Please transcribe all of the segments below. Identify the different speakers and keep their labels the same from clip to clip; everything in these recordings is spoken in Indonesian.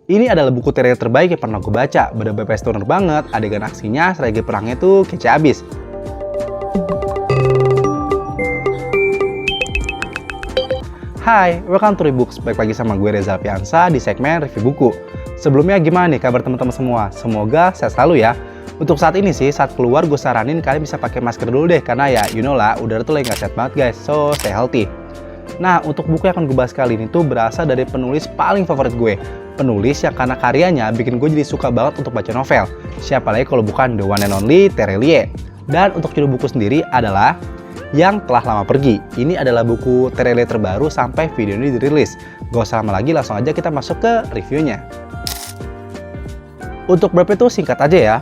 Speaker 1: Ini adalah buku serial terbaik yang pernah gue baca. Bener-bener stoner banget, adegan aksinya, strategi perangnya tuh kece abis. Hai, welcome to Rebooks. Balik lagi sama gue Reza Alfiansa di segmen review buku. Sebelumnya gimana nih kabar teman-teman semua? Semoga sehat selalu ya. Untuk saat ini sih, saat keluar gue saranin kalian bisa pakai masker dulu deh. Karena ya, you know lah, udara tuh lagi gak sehat banget guys. So, stay healthy. Nah, untuk buku yang akan gue bahas kali ini tuh berasal dari penulis paling favorit gue. Penulis yang karena karyanya bikin gue jadi suka banget untuk baca novel. Siapa lagi kalau bukan the one and only Terelie. Dan untuk judul buku sendiri adalah Yang Telah Lama Pergi. Ini adalah buku Terelie terbaru sampai video ini dirilis. Gak usah lama lagi, langsung aja kita masuk ke reviewnya. Untuk beberapa itu singkat aja ya.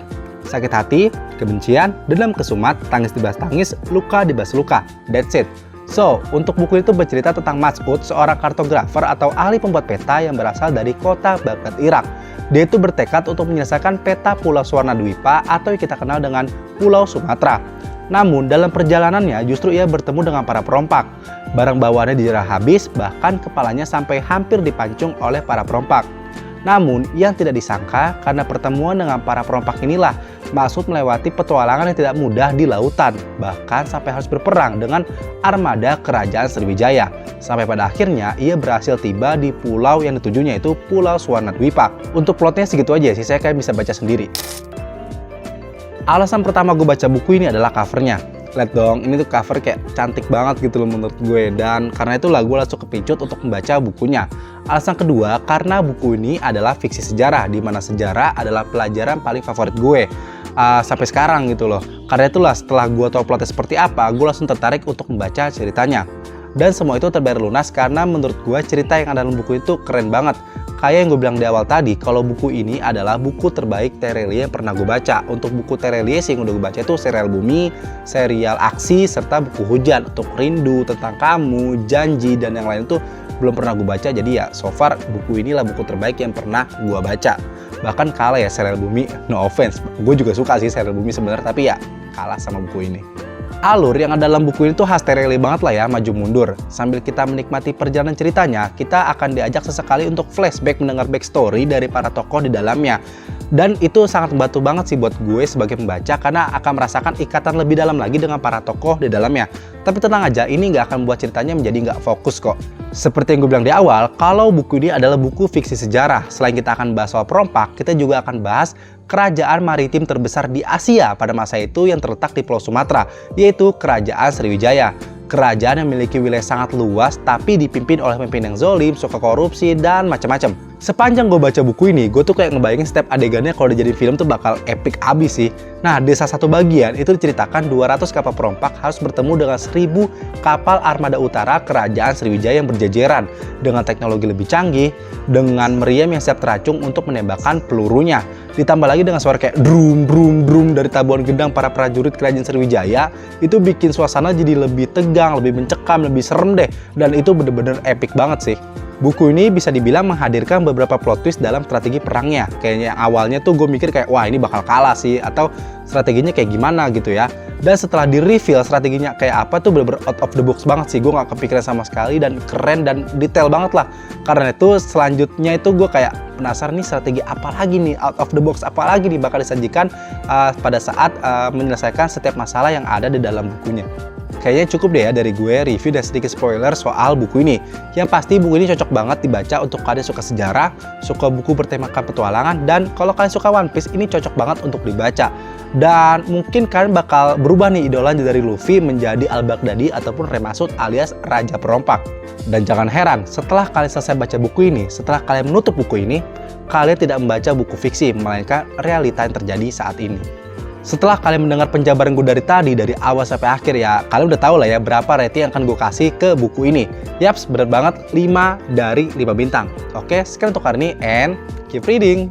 Speaker 1: Sakit hati, kebencian, dendam kesumat, tangis dibahas tangis, luka dibahas luka. That's it. So, untuk buku itu bercerita tentang Mas'ud, seorang kartografer atau ahli pembuat peta yang berasal dari kota Baghdad, Irak. Dia itu bertekad untuk menyelesaikan peta Pulau Swarnadwipa atau yang kita kenal dengan Pulau Sumatera. Namun, dalam perjalanannya justru ia bertemu dengan para perompak. Barang bawaannya dijarah habis, bahkan kepalanya sampai hampir dipancung oleh para perompak. Namun, yang tidak disangka, karena pertemuan dengan para perompak inilah, Mas'ud melewati petualangan yang tidak mudah di lautan, bahkan sampai harus berperang dengan armada kerajaan Sriwijaya. Sampai pada akhirnya, ia berhasil tiba di pulau yang ditujunya, yaitu Pulau Swarnadwipa. Untuk plotnya segitu aja sih, saya kayak bisa baca sendiri. Alasan pertama gue baca buku ini adalah covernya. Lihat dong, ini tuh cover kayak cantik banget gitu loh menurut gue. Dan karena itulah gue langsung kepicut untuk membaca bukunya. Alasan kedua, karena buku ini adalah fiksi sejarah, di mana sejarah adalah pelajaran paling favorit gue sampai sekarang gitu loh. Karena itulah setelah gue tahu plotnya seperti apa, gue langsung tertarik untuk membaca ceritanya. Dan semua itu terbayar lunas karena menurut gue cerita yang ada dalam buku itu keren banget. Kayak yang gue bilang di awal tadi, kalau buku ini adalah buku terbaik Terelie yang pernah gue baca. Untuk buku Terelie sih yang udah gue baca itu serial Bumi, serial Aksi, serta buku Hujan. Untuk Rindu, Tentang Kamu, Janji, dan yang lain itu belum pernah gue baca. Jadi ya so far buku inilah buku terbaik yang pernah gue baca. Bahkan kalah ya serial Bumi, no offense. Gue juga suka sih serial Bumi sebenarnya, tapi ya kalah sama buku ini. Alur yang ada dalam buku ini tuh khas Terelie banget lah ya, maju mundur. Sambil kita menikmati perjalanan ceritanya, kita akan diajak sesekali untuk flashback mendengar backstory dari para tokoh di dalamnya. Dan itu sangat membantu banget sih buat gue sebagai pembaca karena akan merasakan ikatan lebih dalam lagi dengan para tokoh di dalamnya. Tapi tenang aja, ini nggak akan membuat ceritanya menjadi nggak fokus kok. Seperti yang gue bilang di awal, kalau buku ini adalah buku fiksi sejarah. Selain kita akan bahas soal perompak, kita juga akan bahas kerajaan maritim terbesar di Asia pada masa itu yang terletak di Pulau Sumatera, yaitu Kerajaan Sriwijaya. Kerajaan yang memiliki wilayah sangat luas tapi dipimpin oleh pemimpin yang zolim, suka korupsi, dan macam-macam. Sepanjang gue baca buku ini, gue tuh kayak ngebayangin setiap adegannya kalau dijadiin film tuh bakal epic abis sih. Nah, di salah satu bagian itu diceritakan 200 kapal perompak harus bertemu dengan 1000 kapal armada utara Kerajaan Sriwijaya yang berjajaran dengan teknologi lebih canggih, dengan meriam yang siap teracung untuk menembakkan pelurunya. Ditambah lagi dengan suara kayak drum drum drum dari tabuhan gendang para prajurit Kerajaan Sriwijaya, itu bikin suasana jadi lebih tegang, lebih mencekam, lebih serem deh. Dan itu bener-bener epic banget sih. Buku ini bisa dibilang menghadirkan beberapa plot twist dalam strategi perangnya. Kayaknya awalnya tuh gue mikir kayak, wah ini bakal kalah sih, atau strateginya kayak gimana gitu ya. Dan setelah di-reveal strateginya kayak apa tuh bener-bener out of the box banget sih. Gue gak kepikiran sama sekali dan keren dan detail banget lah. Karena itu selanjutnya itu gue kayak penasaran nih strategi apa lagi nih, out of the box apa lagi nih bakal disajikan pada saat menyelesaikan setiap masalah yang ada di dalam bukunya. Kayaknya cukup deh ya dari gue review dan sedikit spoiler soal buku ini. Yang pasti buku ini cocok banget dibaca untuk kalian suka sejarah, suka buku bertemakan petualangan, dan kalau kalian suka One Piece ini cocok banget untuk dibaca. Dan mungkin kalian bakal berubah nih idolanya dari Luffy menjadi Al-Baghdadi ataupun Rey Mas'ud alias Raja Perompak. Dan jangan heran, setelah kalian selesai baca buku ini, setelah kalian menutup buku ini, kalian tidak membaca buku fiksi, melainkan realita yang terjadi saat ini. Setelah kalian mendengar penjabaran gue dari tadi, dari awal sampai akhir ya, kalian udah tahu lah ya berapa rating yang akan gue kasih ke buku ini. Yaps, bener banget 5 dari 5 bintang. Oke, sekian untuk hari ini and keep reading!